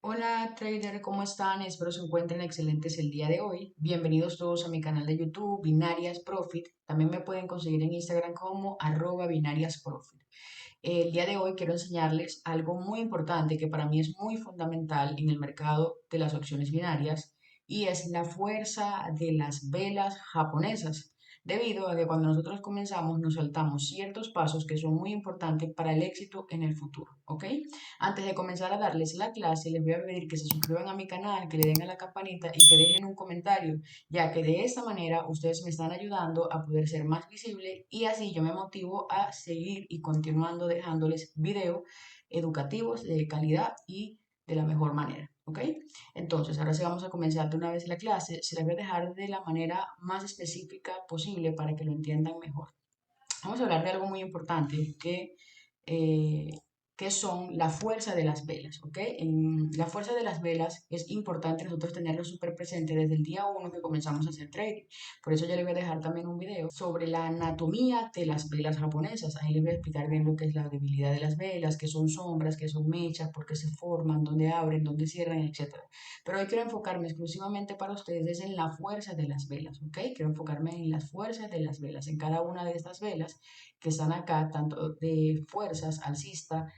Hola trader, ¿cómo están? Espero se encuentren excelentes el día de hoy. Bienvenidos todos a mi canal de YouTube, Binarias Profit. También me pueden conseguir en Instagram como @binariasprofit. El día de hoy quiero enseñarles algo muy importante que para mí es muy fundamental en el mercado de las opciones binarias y es la fuerza de las velas japonesas. Debido a que cuando nosotros comenzamos nos saltamos ciertos pasos que son muy importantes para el éxito en el futuro, ¿ok? Antes de comenzar a darles la clase, les voy a pedir que se suscriban a mi canal, que le den a la campanita y que dejen un comentario, ya que de esta manera ustedes me están ayudando a poder ser más visible y así yo me motivo a seguir y continuando dejándoles videos educativos de calidad y de la mejor manera, ¿ok? Entonces, ahora sí vamos a comenzar de una vez la clase. Se las voy a dejar de la manera más específica posible para que lo entiendan mejor. Vamos a hablar de algo muy importante eh, que son la fuerza de las velas, ¿ok? La fuerza de las velas es importante nosotros tenerlo súper presente desde el día uno que comenzamos a hacer trading. Por eso yo les voy a dejar también un video sobre la anatomía de las velas japonesas. Ahí les voy a explicar bien lo que es la debilidad de las velas, qué son sombras, qué son mechas, por qué se forman, dónde abren, dónde cierran, etcétera. Pero hoy quiero enfocarme exclusivamente para ustedes en la fuerza de las velas, ¿ok? Quiero enfocarme en las fuerzas de las velas, en cada una de estas velas que están acá, tanto de fuerzas alcista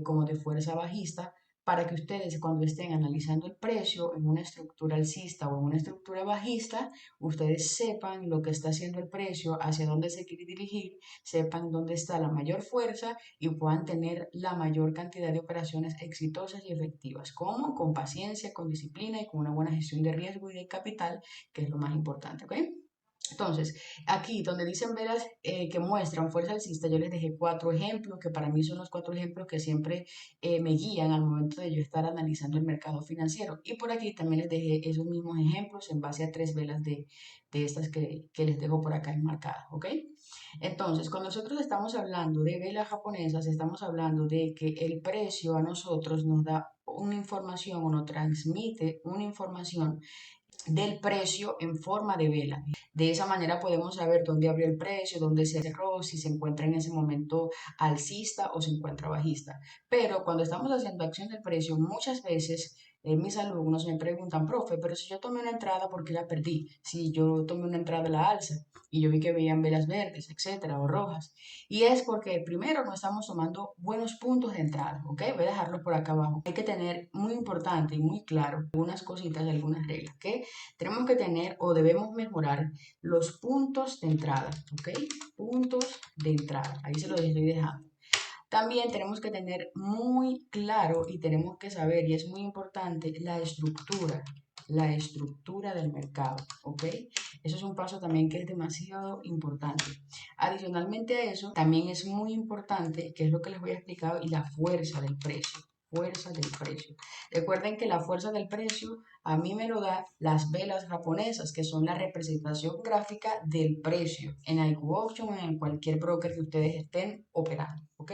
como de fuerza bajista, para que ustedes cuando estén analizando el precio en una estructura alcista o en una estructura bajista, ustedes sepan lo que está haciendo el precio, hacia dónde se quiere dirigir, sepan dónde está la mayor fuerza y puedan tener la mayor cantidad de operaciones exitosas y efectivas. ¿Cómo? Con paciencia, con disciplina y con una buena gestión de riesgo y de capital, que es lo más importante, ¿ok? Entonces, aquí donde dicen velas que muestran fuerza alcista, yo les dejé cuatro ejemplos, que para mí son los cuatro ejemplos que siempre me guían al momento de yo estar analizando el mercado financiero. Y por aquí también les dejé esos mismos ejemplos en base a tres velas de estas que les dejo por acá enmarcadas, ¿ok? Entonces, cuando nosotros estamos hablando de velas japonesas, estamos hablando de que el precio a nosotros nos da una información o nos transmite una información del precio en forma de vela. De esa manera podemos saber dónde abrió el precio, dónde se cerró, si se encuentra en ese momento alcista o se encuentra bajista. Pero cuando estamos haciendo acción del precio, muchas veces mis alumnos me preguntan, profe, pero si yo tomé una entrada, ¿por qué la perdí? Si yo tomé una entrada a la alza y yo vi que veían velas verdes, etcétera, o rojas. Y es porque primero no estamos tomando buenos puntos de entrada, ¿ok? Voy a dejarlo por acá abajo. Hay que tener muy importante y muy claro algunas cositas y algunas reglas, ¿ok? Tenemos que tener o debemos mejorar los puntos de entrada, ¿ok? Puntos de entrada, ahí se los estoy dejando. También tenemos que tener muy claro y tenemos que saber, y es muy importante, la estructura del mercado, ¿ok? Eso es un paso también que es demasiado importante. Adicionalmente a eso, también es muy importante, que es lo que les voy a explicar, y la fuerza del precio. Fuerza del precio. Recuerden que la fuerza del precio a mí me lo da las velas japonesas, que son la representación gráfica del precio en iQuaution o en cualquier broker que ustedes estén operando, ¿ok?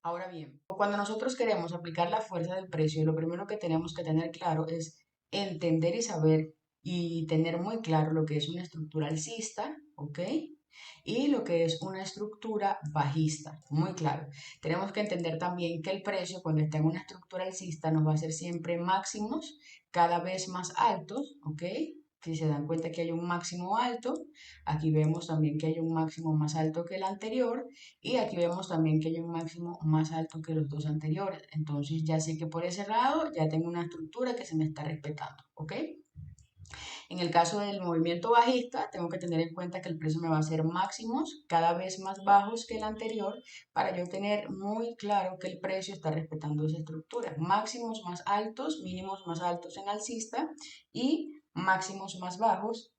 Ahora bien, cuando nosotros queremos aplicar la fuerza del precio, lo primero que tenemos que tener claro es entender y saber y tener muy claro lo que es una estructura alcista, ¿ok? Y lo que es una estructura bajista, muy claro. Tenemos que entender también que el precio cuando está en una estructura alcista nos va a hacer siempre máximos cada vez más altos, ¿ok? Si se dan cuenta que hay un máximo alto, aquí vemos también que hay un máximo más alto que el anterior y aquí vemos también que hay un máximo más alto que los dos anteriores. Entonces ya sé que por ese lado ya tengo una estructura que se me está respetando, ¿ok? En el caso del movimiento bajista, tengo que tener en cuenta que el precio me va a hacer máximos cada vez más bajos que el anterior para yo tener muy claro que el precio está respetando esa estructura. Máximos más altos, mínimos más altos en alcista y máximos más bajos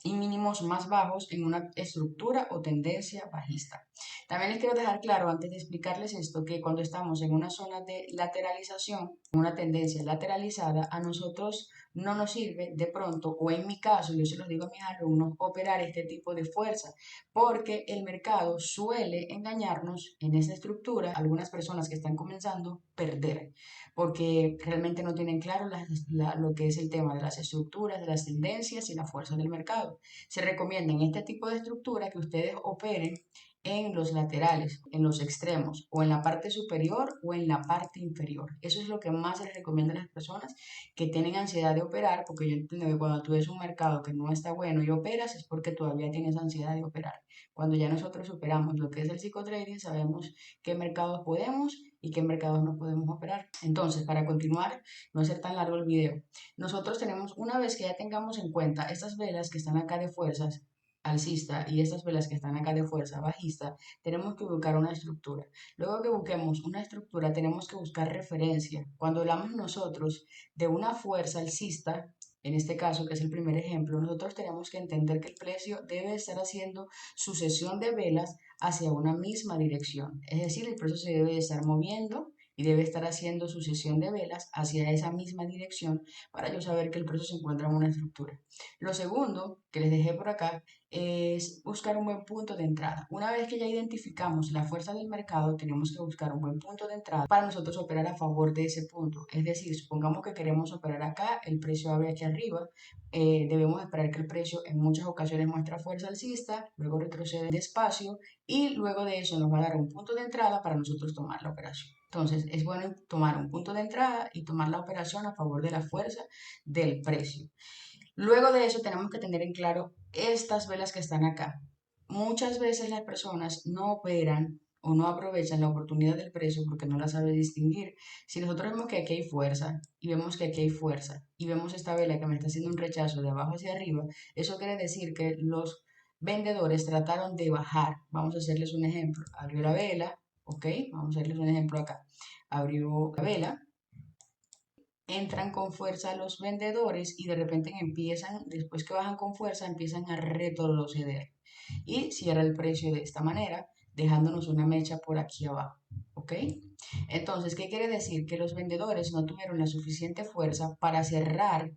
y mínimos más bajos en una estructura o tendencia bajista. También les quiero dejar claro antes de explicarles esto que cuando estamos en una zona de lateralización, una tendencia lateralizada, a nosotros no nos sirve de pronto, o en mi caso, yo se los digo a mis alumnos, operar este tipo de fuerza, porque el mercado suele engañarnos en esa estructura, algunas personas que están comenzando, perder porque realmente no tienen claro lo que es el tema de las estructuras, de las tendencias y la fuerza del mercado. Se recomienda en este tipo de estructura que ustedes operen en los laterales, en los extremos, o en la parte superior o en la parte inferior. Eso es lo que más les recomiendo a las personas que tienen ansiedad de operar, porque yo entiendo que cuando tú ves un mercado que no está bueno y operas es porque todavía tienes ansiedad de operar. Cuando ya nosotros superamos lo que es el psicotrading, sabemos qué mercados podemos y qué mercados no podemos operar. Entonces, para continuar, no hacer tan largo el video, nosotros tenemos, una vez que ya tengamos en cuenta estas velas que están acá de fuerzas alcista y estas velas que están acá de fuerza bajista, tenemos que buscar una estructura. Luego que busquemos una estructura, tenemos que buscar referencia. Cuando hablamos nosotros de una fuerza alcista, en este caso, que es el primer ejemplo, nosotros tenemos que entender que el precio debe estar haciendo sucesión de velas hacia una misma dirección. Es decir, el precio se debe estar moviendo y debe estar haciendo sucesión de velas hacia esa misma dirección para yo saber que el precio se encuentra en una estructura. Lo segundo que les dejé por acá es buscar un buen punto de entrada. Una vez que ya identificamos la fuerza del mercado, tenemos que buscar un buen punto de entrada para nosotros operar a favor de ese punto. Es decir, supongamos que queremos operar acá, el precio abre aquí arriba, debemos esperar que el precio en muchas ocasiones muestra fuerza alcista, luego retrocede despacio y luego de eso nos va a dar un punto de entrada para nosotros tomar la operación. Entonces, es bueno tomar un punto de entrada y tomar la operación a favor de la fuerza del precio. Luego de eso tenemos que tener en claro estas velas que están acá. Muchas veces las personas no operan o no aprovechan la oportunidad del precio porque no la saben distinguir. Si nosotros vemos que aquí hay fuerza y vemos que aquí hay fuerza y vemos esta vela que me está haciendo un rechazo de abajo hacia arriba, eso quiere decir que los vendedores trataron de bajar. Vamos a hacerles un ejemplo. Abrió la vela, ¿ok? Vamos a hacerles un ejemplo acá. Abrió la vela, entran con fuerza los vendedores y de repente empiezan, después que bajan con fuerza, empiezan a retroceder y cierra el precio de esta manera, dejándonos una mecha por aquí abajo. ¿Ok? Entonces, ¿qué quiere decir? Que los vendedores no tuvieron la suficiente fuerza para cerrar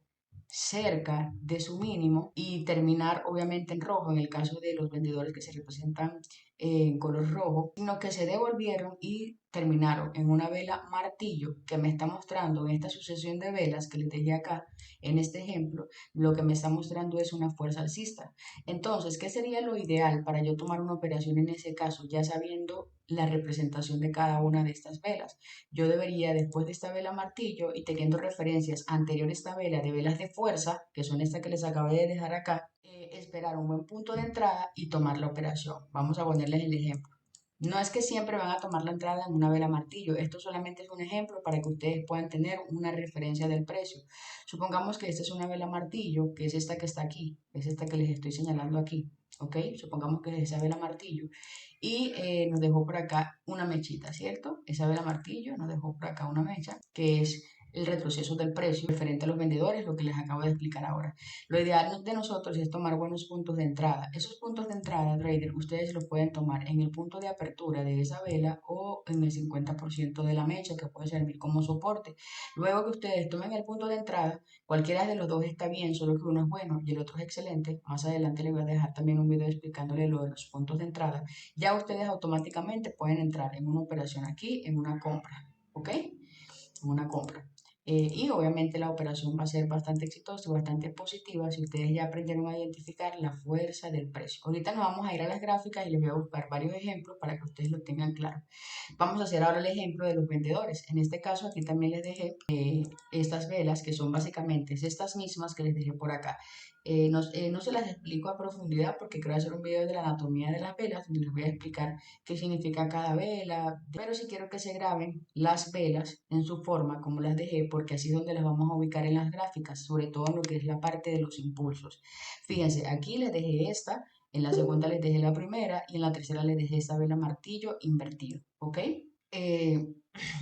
cerca de su mínimo y terminar obviamente en rojo en el caso de los vendedores que se representan en color rojo, sino que se devolvieron y terminaron en una vela martillo que me está mostrando en esta sucesión de velas que les dejé acá en este ejemplo, lo que me está mostrando es una fuerza alcista. Entonces, ¿qué sería lo ideal para yo tomar una operación en ese caso, ya sabiendo la representación de cada una de estas velas? Yo debería, después de esta vela martillo y teniendo referencias anterior a esta vela de velas de fuerza, que son estas que les acabé de dejar acá, esperar un buen punto de entrada y tomar la operación. Vamos a ponerles el ejemplo. No es que siempre van a tomar la entrada en una vela martillo, esto solamente es un ejemplo para que ustedes puedan tener una referencia del precio. Supongamos que esta es una vela martillo, que es esta que está aquí, es esta que les estoy señalando aquí, ¿ok? Supongamos que es esa vela martillo y nos dejó por acá una mechita, ¿cierto? Esa vela martillo nos dejó por acá una mecha, que es el retroceso del precio referente a los vendedores, lo que les acabo de explicar ahora. Lo ideal de nosotros es tomar buenos puntos de entrada. Esos puntos de entrada, trader, ustedes los pueden tomar en el punto de apertura de esa vela o en el 50% de la mecha, que puede servir como soporte. Luego que ustedes tomen el punto de entrada, cualquiera de los dos está bien, solo que uno es bueno y el otro es excelente. Más adelante les voy a dejar también un video explicándole lo de los puntos de entrada. Ya ustedes automáticamente pueden entrar en una operación aquí, en una compra, ¿ok? En una compra. Y obviamente la operación va a ser bastante exitosa y bastante positiva si ustedes ya aprendieron a identificar la fuerza del precio. Ahorita nos vamos a ir a las gráficas y les voy a buscar varios ejemplos para que ustedes lo tengan claro. Vamos a hacer ahora el ejemplo de los vendedores. En este caso aquí también les dejé estas velas que son básicamente estas mismas que les dejé por acá. No se las explico a profundidad porque quiero hacer un video de la anatomía de las velas donde les voy a explicar qué significa cada vela, pero sí quiero que se graben las velas en su forma como las dejé porque así es donde las vamos a ubicar en las gráficas, sobre todo en lo que es la parte de los impulsos. Fíjense, aquí les dejé esta, en la segunda les dejé la primera y en la tercera les dejé esta vela martillo invertido, ¿ok? Eh,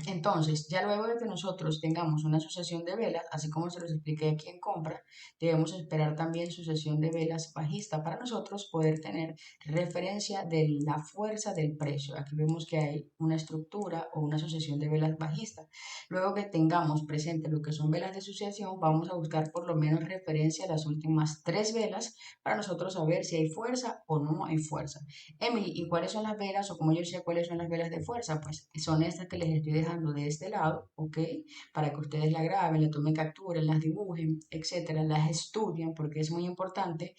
entonces, ya luego de que nosotros tengamos una sucesión de velas, así como se los expliqué aquí en compra, debemos esperar también sucesión de velas bajista para nosotros poder tener referencia de la fuerza del precio. Aquí vemos que hay una estructura o una sucesión de velas bajista. Luego que tengamos presente lo que son velas de sucesión, vamos a buscar por lo menos referencia a las últimas tres velas para nosotros saber si hay fuerza o no hay fuerza. Emily, ¿y cuáles son las velas o cómo yo sé cuáles son las velas de fuerza? Pues son estas que les estoy dejando de este lado, ¿ok? Para que ustedes la graben, la tomen captura, las dibujen, etcétera, las estudien porque es muy importante.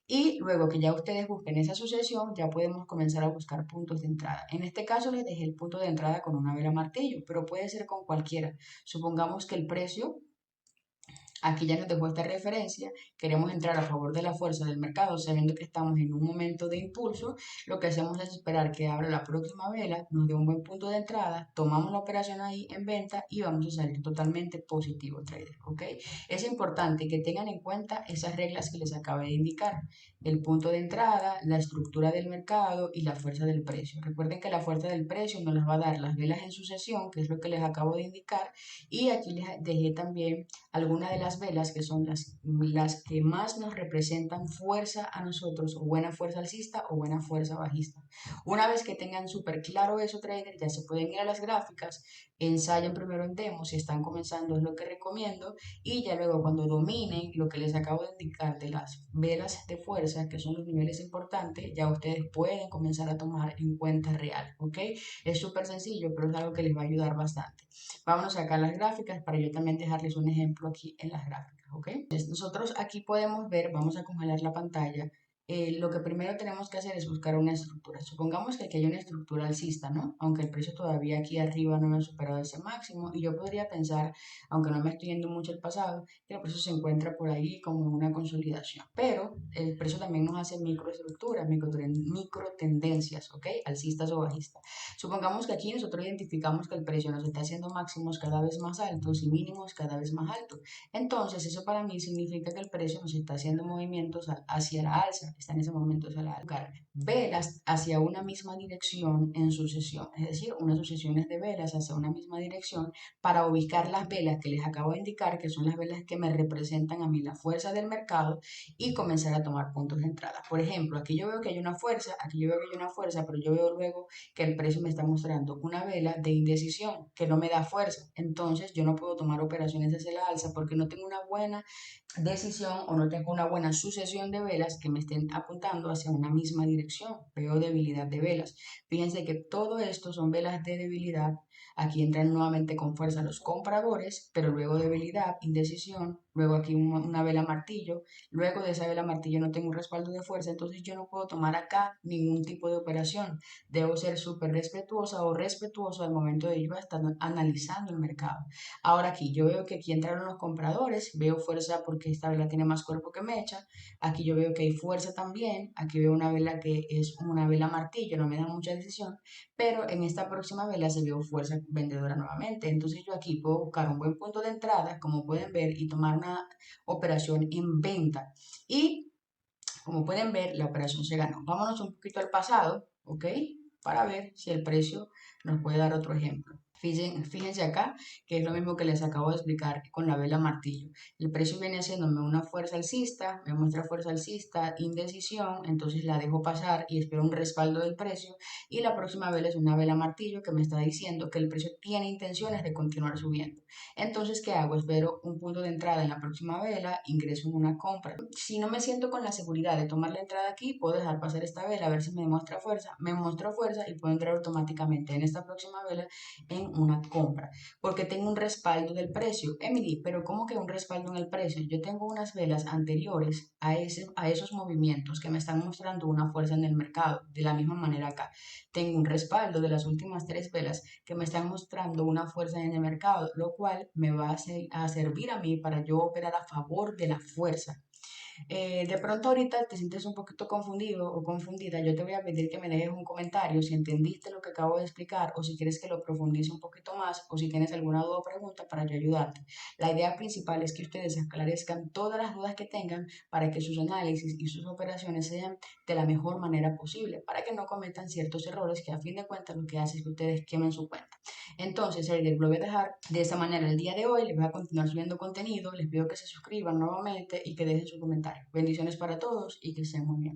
Y luego que ya ustedes busquen esa sucesión, ya podemos comenzar a buscar puntos de entrada. En este caso les dejé el punto de entrada con una vela martillo, pero puede ser con cualquiera. Supongamos que el precio aquí ya nos dejó esta referencia, queremos entrar a favor de la fuerza del mercado, sabiendo que estamos en un momento de impulso, lo que hacemos es esperar que abra la próxima vela, nos dé un buen punto de entrada, tomamos la operación ahí en venta y vamos a salir totalmente positivo, trader, ¿ok? Es importante que tengan en cuenta esas reglas que les acabé de indicar, el punto de entrada, la estructura del mercado y la fuerza del precio. Recuerden que la fuerza del precio nos las va a dar las velas en sucesión, que es lo que les acabo de indicar, y aquí les dejé también algunas de las velas que son las que más nos representan fuerza a nosotros, o buena fuerza alcista o buena fuerza bajista. Una vez que tengan súper claro eso, trader, ya se pueden ir a las gráficas, ensayen primero en demo, si están comenzando es lo que recomiendo, y ya luego cuando dominen lo que les acabo de indicar de las velas de fuerza, que son los niveles importantes, ya ustedes pueden comenzar a tomar en cuenta real, ¿ok? Es súper sencillo, pero es algo que les va a ayudar bastante. Vámonos acá a las gráficas para yo también dejarles un ejemplo aquí en las gráficas, ¿ok? Entonces, nosotros aquí podemos ver, vamos a congelar la pantalla. Lo que primero tenemos que hacer es buscar una estructura. Supongamos que aquí hay una estructura alcista, ¿no? Aunque el precio todavía aquí arriba no me ha superado ese máximo y yo podría pensar, aunque no me estoy yendo mucho al pasado, que el precio se encuentra por ahí como en una consolidación. Pero el precio también nos hace microestructuras, micro tendencias, ¿ok? Alcistas o bajistas. Supongamos que aquí nosotros identificamos que el precio nos está haciendo máximos cada vez más altos y mínimos cada vez más altos. Entonces, eso para mí significa que el precio nos está haciendo movimientos hacia la alza, está en ese momento hacia la alza. Velas hacia una misma dirección en sucesión, es decir, unas sucesiones de velas hacia una misma dirección para ubicar las velas que les acabo de indicar, que son las velas que me representan a mí la fuerza del mercado y comenzar a tomar puntos de entrada. Por ejemplo, aquí yo veo que hay una fuerza, aquí yo veo que hay una fuerza, pero yo veo luego que el precio me está mostrando una vela de indecisión que no me da fuerza. Entonces yo no puedo tomar operaciones hacia la alza porque no tengo una buena decisión o no tengo una buena sucesión de velas que me estén apuntando hacia una misma dirección. Veo debilidad de velas. Fíjense que todo esto son velas de debilidad. Aquí entran nuevamente con fuerza los compradores, pero luego debilidad, indecisión, luego aquí una vela martillo, luego de esa vela martillo no tengo un respaldo de fuerza, entonces yo no puedo tomar acá ningún tipo de operación. Debo ser súper respetuosa o respetuoso al momento de yo estar analizando el mercado. Ahora aquí, yo veo que aquí entraron los compradores, veo fuerza porque esta vela tiene más cuerpo que mecha, aquí yo veo que hay fuerza también, aquí veo una vela que es una vela martillo, no me da mucha decisión, pero en esta próxima vela se vio fuerza vendedora nuevamente, entonces yo aquí puedo buscar un buen punto de entrada, como pueden ver, y tomar una operación en venta. Y como pueden ver, la operación se ganó. Vámonos un poquito al pasado, ¿ok? Para ver si el precio nos puede dar otro ejemplo. Fíjense acá que es lo mismo que les acabo de explicar con la vela martillo. El precio viene haciéndome una fuerza alcista, me muestra fuerza alcista, indecisión, entonces la dejo pasar y espero un respaldo del precio. Y la próxima vela es una vela martillo que me está diciendo que el precio tiene intenciones de continuar subiendo. Entonces, ¿qué hago? Espero un punto de entrada en la próxima vela, ingreso en una compra. Si no me siento con la seguridad de tomar la entrada aquí, puedo dejar pasar esta vela, a ver si me muestra fuerza. Me muestra fuerza y puedo entrar automáticamente en esta próxima vela en una compra, porque tengo un respaldo del precio. Emily, pero ¿cómo que un respaldo en el precio? Yo tengo unas velas anteriores a esos movimientos que me están mostrando una fuerza en el mercado. De la misma manera acá, tengo un respaldo de las últimas tres velas que me están mostrando una fuerza en el mercado, lo cual me va a servir a mí para yo operar a favor de la fuerza. De pronto ahorita te sientes un poquito confundido o confundida, yo te voy a pedir que me dejes un comentario si entendiste lo que acabo de explicar o si quieres que lo profundice un poquito más o si tienes alguna duda o pregunta para yo ayudarte. La idea principal es que ustedes esclarezcan todas las dudas que tengan para que sus análisis y sus operaciones sean de la mejor manera posible, para que no cometan ciertos errores que a fin de cuentas lo que hace es que ustedes quemen su cuenta. Entonces, les voy a dejar de esta manera el día de hoy, les voy a continuar subiendo contenido, les pido que se suscriban nuevamente y que dejen su comentario. Bendiciones para todos y que estén muy bien.